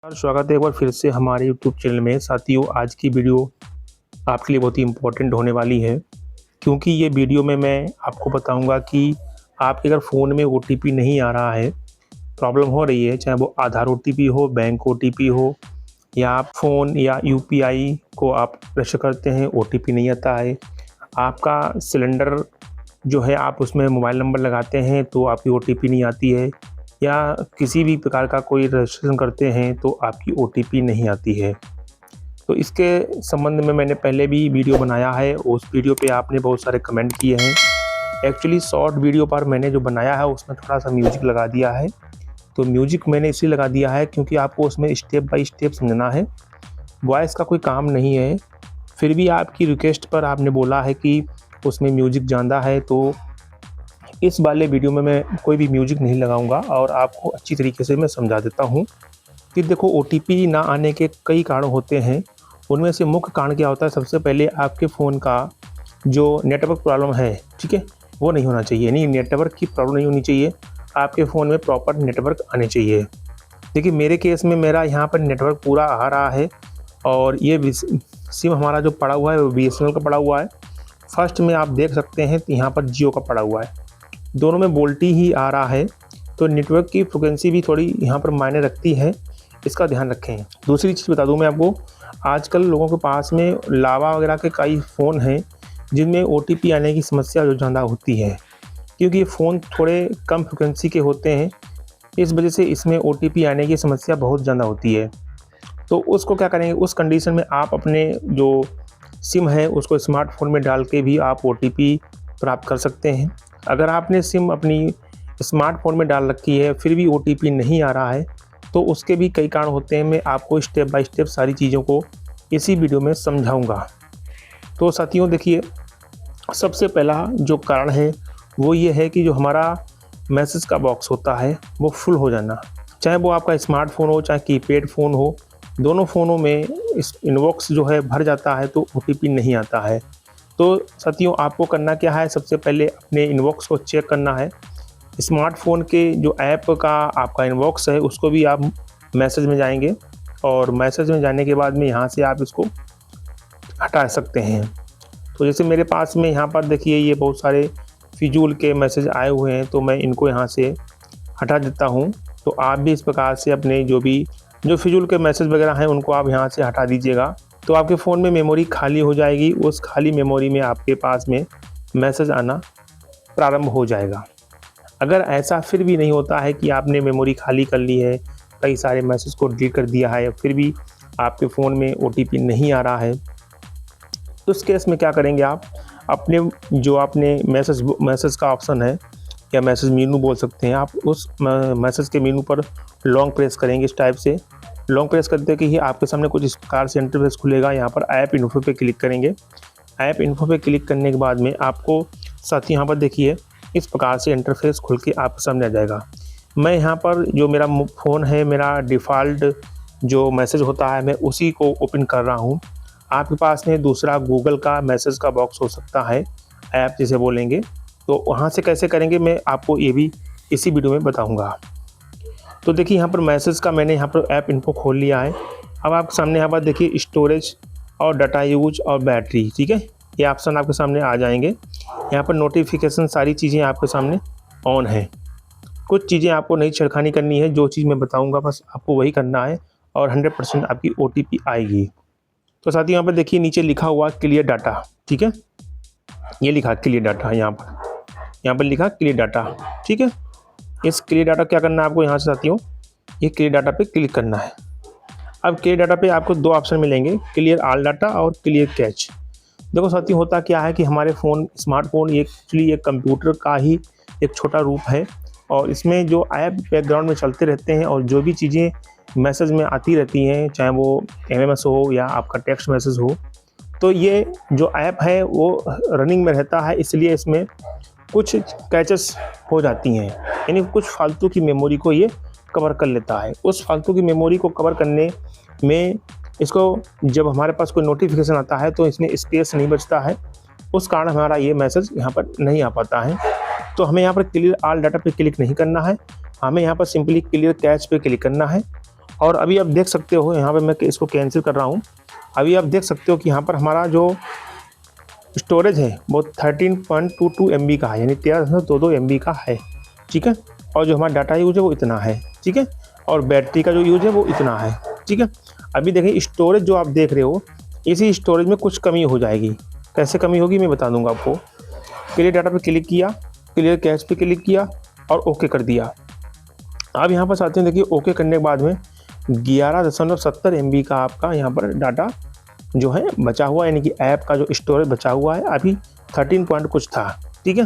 स्वागत है एक बार फिर से हमारे YouTube चैनल में। साथियों, आज की वीडियो आपके लिए बहुत ही इम्पोर्टेंट होने वाली है, क्योंकि ये वीडियो में मैं आपको बताऊंगा कि आपके अगर फ़ोन में OTP नहीं आ रहा है, प्रॉब्लम हो रही है, चाहे वो आधार OTP हो, बैंक OTP हो, या आप फ़ोन या UPI को आप रजिस्टर करते हैं, OTP नहीं आता है, आपका सिलेंडर जो है आप उसमें मोबाइल नंबर लगाते हैं तो आपकी OTP नहीं आती है, या किसी भी प्रकार का कोई रजिस्ट्रेशन करते हैं तो आपकी OTP नहीं आती है। तो इसके संबंध में मैंने पहले भी वीडियो बनाया है, उस वीडियो पे आपने बहुत सारे कमेंट किए हैं। एक्चुअली शॉर्ट वीडियो पर मैंने जो बनाया है उसमें थोड़ा सा म्यूजिक लगा दिया है। तो म्यूजिक मैंने इसलिए लगा दिया है क्योंकि आपको उसमें स्टेप बाय स्टेप समझना है, वॉइस का कोई काम नहीं है। फिर भी आपकी रिक्वेस्ट पर आपने बोला है कि उसमें म्यूजिक ज़्यादा है, तो इस वाले वीडियो में मैं कोई भी म्यूजिक नहीं लगाऊंगा और आपको अच्छी तरीके से मैं समझा देता हूं कि देखो, OTP ना आने के कई कारण होते हैं। उनमें से मुख्य कारण क्या होता है, सबसे पहले आपके फ़ोन का जो नेटवर्क प्रॉब्लम है, ठीक है, वो नहीं होना चाहिए। नहीं, नेटवर्क की प्रॉब्लम नहीं होनी चाहिए, आपके फ़ोन में प्रॉपर नेटवर्क आने चाहिए। देखिए, मेरे केस में मेरा यहाँ पर नेटवर्क पूरा आ रहा है और ये सिम हमारा जो पड़ा हुआ है वो BSNL का पड़ा हुआ है। फर्स्ट में आप देख सकते हैं तो यहाँ पर जियो का पड़ा हुआ है, दोनों में वोल्टी ही आ रहा है। तो नेटवर्क की फ्रिक्वेंसी भी थोड़ी यहाँ पर मायने रखती है, इसका ध्यान रखें। दूसरी चीज़ बता दूँ मैं आपको, आजकल लोगों के पास में लावा वगैरह के कई फ़ोन हैं जिनमें OTP आने की समस्या जो ज़्यादा होती है, क्योंकि ये फ़ोन थोड़े कम फ्रिक्वेंसी के होते हैं, इस वजह से इसमें OTP आने की समस्या बहुत ज़्यादा होती है। तो उसको क्या करेंगे, उस कंडीशन में आप अपने जो सिम है उसको स्मार्टफोन में डाल के भी आप OTP प्राप्त कर सकते हैं। अगर आपने सिम अपनी स्मार्टफोन में डाल रखी है फिर भी OTP नहीं आ रहा है, तो उसके भी कई कारण होते हैं। मैं आपको स्टेप बाय स्टेप सारी चीज़ों को इसी वीडियो में समझाऊंगा। तो साथियों, देखिए, सबसे पहला जो कारण है वो ये है कि जो हमारा मैसेज का बॉक्स होता है वो फुल हो जाना, चाहे वो आपका स्मार्टफोन हो चाहे कीपैड फ़ोन हो, दोनों फ़ोनों में इस इनबॉक्स जो है भर जाता है तो OTP नहीं आता है। तो साथियों, आपको करना क्या है, सबसे पहले अपने इनबॉक्स को चेक करना है। स्मार्टफ़ोन के जो ऐप का आपका इनबॉक्स है उसको भी आप मैसेज में जाएंगे और मैसेज में जाने के बाद में यहाँ से आप इसको हटा सकते हैं। तो जैसे मेरे पास में यहाँ पर देखिए, ये बहुत सारे फिजूल के मैसेज आए हुए हैं, तो मैं इनको यहाँ से हटा देता हूँ। तो आप भी इस प्रकार से अपने जो फिजूल के मैसेज वगैरह हैं उनको आप यहाँ से हटा दीजिएगा। तो आपके फ़ोन में मेमोरी खाली हो जाएगी, उस खाली मेमोरी में आपके पास में मैसेज आना प्रारंभ हो जाएगा। अगर ऐसा फिर भी नहीं होता है कि आपने मेमोरी खाली कर ली है, कई सारे मैसेज को डिलीट कर दिया है, फिर भी आपके फ़ोन में OTP नहीं आ रहा है, तो उस केस में क्या करेंगे, आप अपने जो आपने मैसेज का ऑप्शन है या मैसेज मेनू बोल सकते हैं, आप उस मैसेज के मेनू पर लॉन्ग प्रेस करेंगे। इस टाइप से लॉन्ग प्रेस करते कि ही आपके सामने कुछ इस प्रकार से इंटरफेस खुलेगा। यहाँ पर ऐप इन्फो पे क्लिक करेंगे। ऐप इन्फो पे क्लिक करने के बाद में आपको साथ यहाँ पर देखिए इस प्रकार से इंटरफेस खुल के आपके सामने आ जाएगा। मैं यहाँ पर जो मेरा फ़ोन है, मेरा डिफ़ॉल्ट जो मैसेज होता है मैं उसी को ओपन कर रहा हूँ। आपके पास में दूसरा गूगल का मैसेज का बॉक्स हो सकता है, ऐप जिसे बोलेंगे, तो वहाँ से कैसे करेंगे मैं आपको ये भी इसी वीडियो में बताऊँगा। तो देखिए, यहाँ पर मैसेज का मैंने यहाँ पर ऐप इन्फो खोल लिया है। अब आपके सामने यहाँ पर देखिए स्टोरेज और डाटा यूज और बैटरी, ठीक है, ये ऑप्शन आपके सामने आ जाएंगे। यहाँ पर नोटिफिकेशन सारी चीज़ें आपके सामने ऑन है। कुछ चीज़ें आपको नहीं छेड़खानी करनी है, जो चीज़ मैं बताऊँगा बस आपको वही करना है और 100% आपकी OTP आएगी। तो साथियों, यहाँ पर देखिए नीचे लिखा हुआ क्लियर डाटा, ठीक है, ये लिखा क्लियर डाटा, यहाँ पर लिखा क्लियर डाटा, ठीक है। इस क्लियर डाटा क्या करना है आपको, यहाँ से साथियों ये क्लियर डाटा पे क्लिक करना है। अब क्लियर डाटा पे आपको दो ऑप्शन मिलेंगे, क्लियर ऑल डाटा और क्लियर कैच। देखो साथियों, होता क्या है कि हमारे स्मार्टफोन एक्चुअली एक कंप्यूटर का ही एक छोटा रूप है और इसमें जो ऐप बैकग्राउंड में चलते रहते हैं और जो भी चीज़ें मैसेज में आती रहती हैं, चाहे वो MMS हो या आपका टेक्स्ट मैसेज हो, तो ये जो ऐप है वो रनिंग में रहता है, इसलिए इसमें कुछ कैचेस हो जाती हैं, यानी कुछ फालतू की मेमोरी को ये कवर कर लेता है। उस फालतू की मेमोरी को कवर करने में इसको जब हमारे पास कोई नोटिफिकेशन आता है तो इसमें स्पेस नहीं बचता है, उस कारण हमारा ये मैसेज यहाँ पर नहीं आ पाता है। तो हमें यहाँ पर क्लियर ऑल डाटा पे क्लिक नहीं करना है, हमें यहाँ पर सिंपली क्लियर कैच पे क्लिक करना है और अभी आप देख सकते हो यहाँ पे मैं इसको कैंसिल कर रहा हूँ। अभी आप देख सकते हो कि यहाँ पर हमारा जो स्टोरेज है वो 13.22 MB का है, यानी 13.22 MB का है, ठीक है। और जो हमारा डाटा यूज है वो इतना है, ठीक है। और बैटरी का जो यूज है वो इतना है, ठीक है। अभी देखिए स्टोरेज जो आप देख रहे हो, इसी स्टोरेज में कुछ कमी हो जाएगी। कैसे कमी होगी मैं बता दूंगा आपको। क्लियर डाटा पे क्लिक किया, क्लियर कैश पे क्लिक किया और ओके कर दिया। अब यहाँ पर आते हैं, देखिए ओके करने के बाद में 11.70 MB का आपका यहाँ पर डाटा जो है बचा हुआ, यानी कि ऐप का जो स्टोरेज बचा हुआ है अभी 13 पॉइंट कुछ था, ठीक है।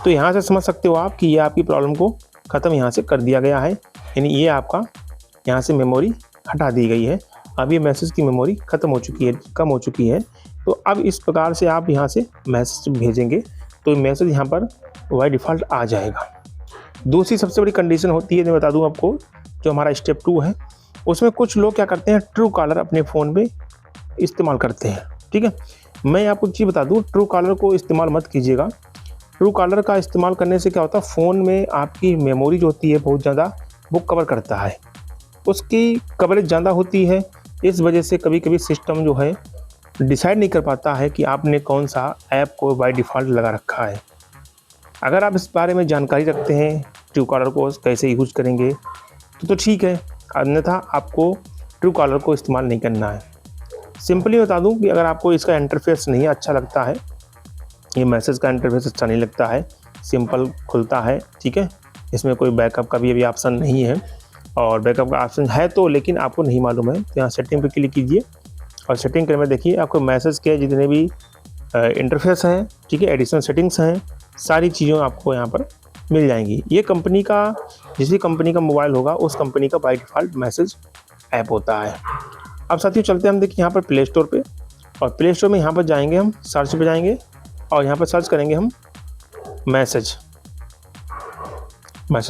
तो यहाँ से समझ सकते हो आप कि ये आपकी प्रॉब्लम को ख़त्म यहाँ से कर दिया गया है, यानी ये आपका यहाँ से मेमोरी हटा दी गई है। अब ये मैसेज की मेमोरी ख़त्म हो चुकी है, कम हो चुकी है। तो अब इस प्रकार से आप यहाँ से मैसेज भेजेंगे तो मैसेज यहाँ पर बाय डिफ़ॉल्ट आ जाएगा। दूसरी सबसे बड़ी कंडीशन होती है, मैं बता दूँ आपको, जो हमारा स्टेप 2 है उसमें कुछ लोग क्या करते हैं, ट्रू कॉलर अपने फ़ोन में इस्तेमाल करते हैं, ठीक है। मैं आपको एक चीज़ बता दूँ, ट्रू कॉलर को इस्तेमाल मत कीजिएगा। ट्रू कॉलर का इस्तेमाल करने से क्या होता है, फ़ोन में आपकी मेमोरी जो होती है बहुत ज़्यादा वो कवर करता है, उसकी कवरेज ज़्यादा होती है। इस वजह से कभी कभी सिस्टम जो है डिसाइड नहीं कर पाता है कि आपने कौन सा ऐप को बाय डिफ़ॉल्ट लगा रखा है। अगर आप इस बारे में जानकारी रखते हैं ट्रू कॉलर को कैसे यूज करेंगे तो ठीक है, अन्यथा आपको ट्रू कॉलर को इस्तेमाल नहीं करना है। सिंपली बता दूं कि अगर आपको इसका इंटरफेस नहीं अच्छा लगता है, ये मैसेज का इंटरफेस अच्छा नहीं लगता है, सिंपल खुलता है, ठीक है, इसमें कोई बैकअप का भी अभी ऑप्शन नहीं है, और बैकअप का ऑप्शन है तो लेकिन आपको नहीं मालूम है, तो यहाँ सेटिंग पे क्लिक कीजिए और सेटिंग करने में देखिए आपको मैसेज के जितने भी इंटरफेस हैं, ठीक है, एडिशनल सेटिंग्स हैं, सारी चीज़ें आपको यहाँ पर मिल जाएंगी। ये कंपनी का, जिस भी कंपनी का मोबाइल होगा उस कंपनी का बाय डिफ़ॉल्ट मैसेज ऐप होता है। अब साथियों चलते हैं हम, देखिए यहाँ पर प्ले स्टोर पे, और प्ले स्टोर में यहाँ पर जाएंगे, हम सर्च पे जाएंगे और यहाँ पर सर्च करेंगे हम मैसेज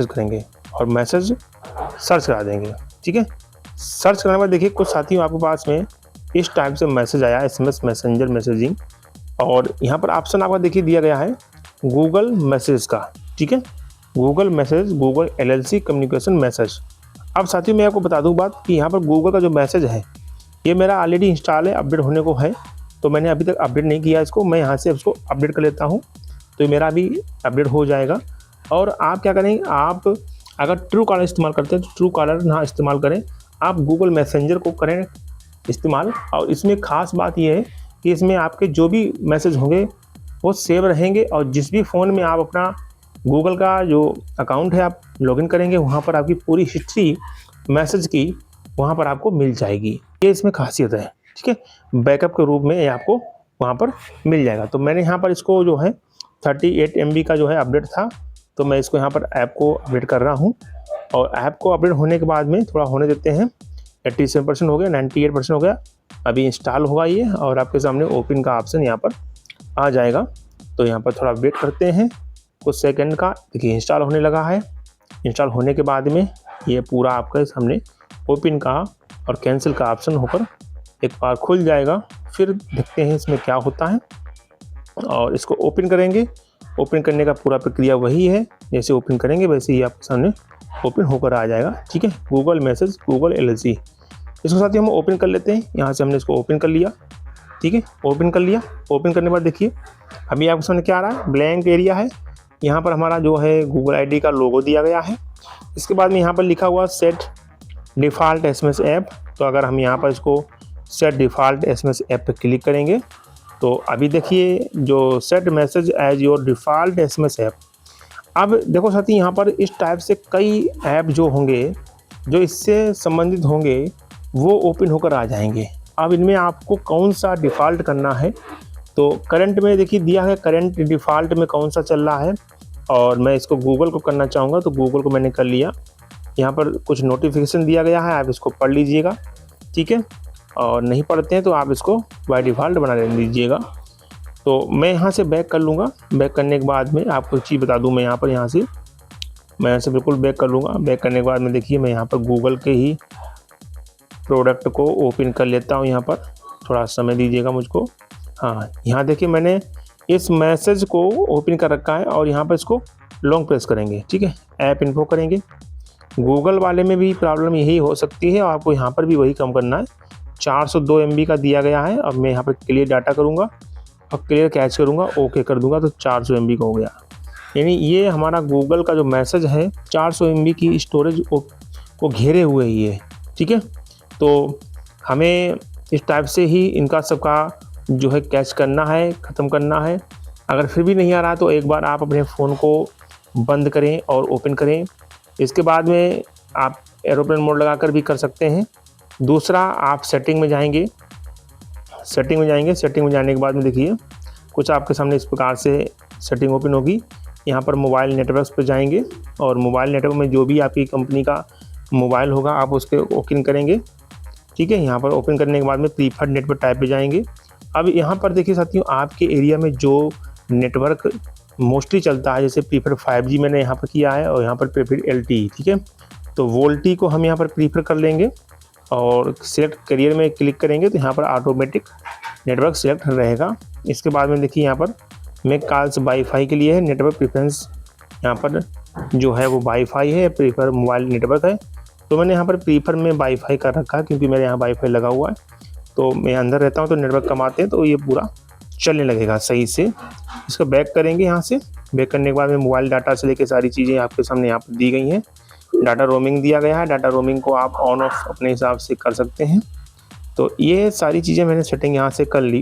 करेंगे और मैसेज सर्च करा देंगे, ठीक है। सर्च करने के बाद देखिए कुछ साथियों आपके पास में इस टाइप से मैसेज आया, SMS मैसेंजर मैसेजिंग, और यहाँ पर ऑप्शन आपका देखिए दिया गया है गूगल मैसेज का, ठीक है, Google message, Google LLC communication message. अब साथियों मैं आपको बता दूं बात कि यहाँ पर गूगल का जो मैसेज है ये मेरा ऑलरेडी इंस्टॉल है, अपडेट होने को है, तो मैंने अभी तक अपडेट नहीं किया इसको। मैं यहाँ से उसको अपडेट कर लेता हूँ तो ये मेरा अभी अपडेट हो जाएगा। और आप क्या करेंगे, आप अगर ट्रू कॉलर इस्तेमाल करते हैं तो ट्रू कॉलर ना इस्तेमाल करें, आप गूगल मैसेंजर को करें इस्तेमाल। और इसमें ख़ास बात यह है कि इसमें आपके जो भी मैसेज होंगे वो सेव रहेंगे, और जिस भी फ़ोन में आप अपना गूगल का जो अकाउंट है आप लॉगिन करेंगे वहाँ पर आपकी पूरी हिस्ट्री मैसेज की वहाँ पर आपको मिल जाएगी। ये इसमें खासियत है, ठीक है, बैकअप के रूप में ये आपको वहाँ पर मिल जाएगा। तो मैंने यहाँ पर इसको जो है 38 MB का जो है अपडेट था, तो मैं इसको यहाँ पर ऐप को अपडेट कर रहा हूँ, और ऐप को अपडेट होने के बाद में थोड़ा होने देते हैं। 87% हो गया, 98% हो गया, अभी इंस्टॉल होगा ये, और आपके सामने ओपन का ऑप्शन यहाँ पर आ जाएगा। तो यहाँ पर थोड़ा वेट करते हैं कुछ सेकंड का, देखिए इंस्टॉल होने लगा है। इंस्टॉल होने के बाद में ये पूरा आपके सामने ओपन का और कैंसिल का ऑप्शन होकर एक बार खुल जाएगा। फिर देखते हैं इसमें क्या होता है, और इसको ओपन करेंगे। ओपन करने का पूरा प्रक्रिया वही है, जैसे ओपन करेंगे वैसे ही आपके सामने ओपन होकर आ जाएगा, ठीक है, गूगल मैसेज, गूगल LLC। इसके साथ ही हम ओपन कर लेते हैं। यहाँ से हमने इसको ओपन कर लिया, ठीक है, ओपन कर लिया। ओपन करने के बाद देखिए अभी आपके सामने क्या आ रहा है, ब्लैंक एरिया है। यहाँ पर हमारा जो है गूगल ID का लोगो दिया गया है। इसके बाद में यहाँ पर लिखा हुआ सेट डिफ़ॉल्ट SMS ऐप। तो अगर हम यहाँ पर इसको सेट डिफ़ॉल्ट SMS ऐप पर क्लिक करेंगे तो अभी देखिए जो set message as your default SMS app. अब देखो साथी यहाँ पर इस टाइप से कई ऐप जो होंगे जो इससे संबंधित होंगे वो ओपन होकर आ जाएंगे। अब इनमें आपको कौन सा डिफ़ॉल्ट करना है, तो करंट में देखिए दिया है करंट डिफ़ॉल्ट में कौन सा चल रहा है, और मैं इसको गूगल को करना चाहूँगा तो गूगल को मैंने कर लिया। यहाँ पर कुछ नोटिफिकेशन दिया गया है, आप इसको पढ़ लीजिएगा, ठीक है, और नहीं पढ़ते हैं तो आप इसको बाय डिफ़ॉल्ट बना लीजिएगा। तो मैं यहाँ से बैक कर लूँगा। बैक करने के बाद में आपको एक चीज़ बता दूँ, मैं यहाँ से बिल्कुल बैक कर लूँगा। बैक करने के बाद में देखिए मैं यहाँ पर गूगल के ही प्रोडक्ट को ओपन कर लेता हूँ। यहाँ पर थोड़ा समय दीजिएगा मुझको। हाँ, यहाँ देखिए मैंने इस मैसेज को ओपन कर रखा है, और यहाँ पर इसको लॉन्ग प्रेस करेंगे, ठीक है, ऐप इन्फो करेंगे। गूगल वाले में भी प्रॉब्लम यही हो सकती है और आपको यहाँ पर भी वही कम करना है। 402 MB का दिया गया है। अब मैं यहाँ पर क्लियर डाटा करूँगा और क्लियर कैच करूँगा, ओके कर दूँगा तो 400 MB का हो गया। यानी ये हमारा गूगल का जो मैसेज है 400 MB की स्टोरेज को घेरे हुए ही है। ठीक है, तो हमें इस टाइप से ही इनका सबका जो है कैच करना है, ख़त्म करना है। अगर फिर भी नहीं आ रहा तो एक बार आप अपने फ़ोन को बंद करें और ओपन करें। इसके बाद में आप एरोप्लेन मोड लगाकर भी कर सकते हैं। दूसरा, आप सेटिंग में जाएंगे। सेटिंग में जाने के बाद में देखिए कुछ आपके सामने इस प्रकार से सेटिंग ओपन होगी। यहाँ पर मोबाइल नेटवर्क्स पर जाएंगे और मोबाइल नेटवर्क में जो भी आपकी कंपनी का मोबाइल होगा आप उसके ओपन करेंगे। ठीक है, यहाँ पर ओपन करने के बाद में प्रीफर्ड नेटवर्क टाइप पे जाएंगे। अब यहाँ पर देखिए साथियों, आपके एरिया में जो नेटवर्क मोस्टली चलता है, जैसे प्रीफर्ड 5G मैंने यहाँ पर किया है और यहाँ पर प्रीफर्ड LTE। ठीक है, तो वोल्टी को हम यहाँ पर प्रीफर कर लेंगे और सिलेक्ट करियर में क्लिक करेंगे तो यहाँ पर ऑटोमेटिक नेटवर्क सिलेक्ट रहेगा। इसके बाद में देखिए यहाँ पर मेक कॉल्स वाईफाई के लिए है, नेटवर्क प्रेफरेंस यहाँ पर जो है वो वाईफाई है, प्रीफर मोबाइल नेटवर्क है। तो मैंने यहाँ पर प्रीफर में वाईफाई कर रखा है क्योंकि मेरे यहाँ वाईफाई लगा हुआ है। तो मैं अंदर रहता हूँ तो नेटवर्क कम आते हैं तो ये पूरा चलने लगेगा सही से। इसको बैक करेंगे। यहाँ से बैक करने के बाद में मोबाइल डाटा से लेकर सारी चीज़ें आपके सामने यहाँ पर दी गई हैं। डाटा रोमिंग दिया गया है, डाटा रोमिंग को आप ऑन ऑफ अपने हिसाब से कर सकते हैं। तो ये सारी चीज़ें मैंने सेटिंग यहाँ से कर ली।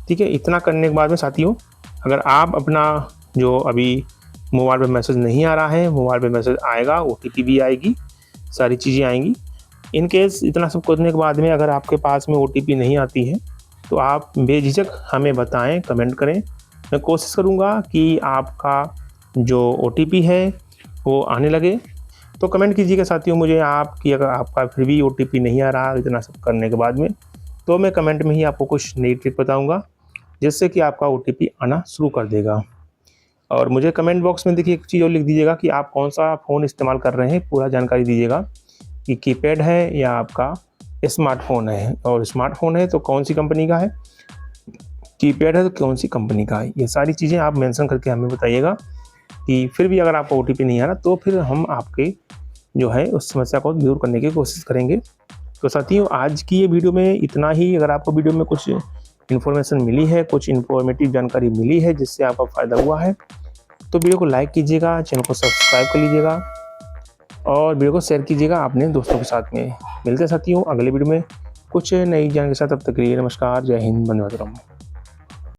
ठीक है, इतना करने के बाद में साथियों, अगर आप अपना जो अभी मोबाइल पे मैसेज नहीं आ रहा है, मोबाइल पे मैसेज आएगा, OTP भी आएगी, सारी चीज़ें आएंगी। इन केस इतना सब करने के बाद में अगर आपके पास में OTP नहीं आती है तो आप बेझिझक हमें बताएं, कमेंट करें। मैं कोशिश करूँगा कि आपका जो OTP है वो आने लगे। तो कमेंट कीजिएगा साथियों मुझे कि अगर आपका फिर भी OTP नहीं आ रहा इतना सब करने के बाद में, तो मैं कमेंट में ही आपको कुछ नई ट्रिक बताऊँगा जिससे कि आपका OTP आना शुरू कर देगा। और मुझे कमेंट बॉक्स में देखिए एक चीज़ और लिख दीजिएगा कि आप कौन सा फ़ोन इस्तेमाल कर रहे हैं, पूरा जानकारी दीजिएगा कि कीपैड है या आपका स्मार्टफ़ोन है, और स्मार्टफ़ोन है तो कौन सी कंपनी का है, कीपैड है तो कौन सी कंपनी का है। ये सारी चीज़ें आप मेंशन करके हमें बताइएगा कि फिर भी अगर आपका OTP नहीं आ रहा तो फिर हम आपके जो है उस समस्या को दूर करने की कोशिश करेंगे। तो साथियों आज की ये वीडियो में इतना ही। अगर आपको वीडियो में कुछ इन्फॉर्मेशन मिली है, कुछ इन्फॉर्मेटिव जानकारी मिली है जिससे आपका फ़ायदा हुआ है तो वीडियो को लाइक कीजिएगा, चैनल को सब्सक्राइब कर लीजिएगा और वीडियो को शेयर कीजिएगा अपने दोस्तों के साथ में। मिलते हैं साथियों अगले वीडियो में कुछ नई जानकारी के साथ। तब तक के लिए नमस्कार, जय हिंद, वंदे मातरम।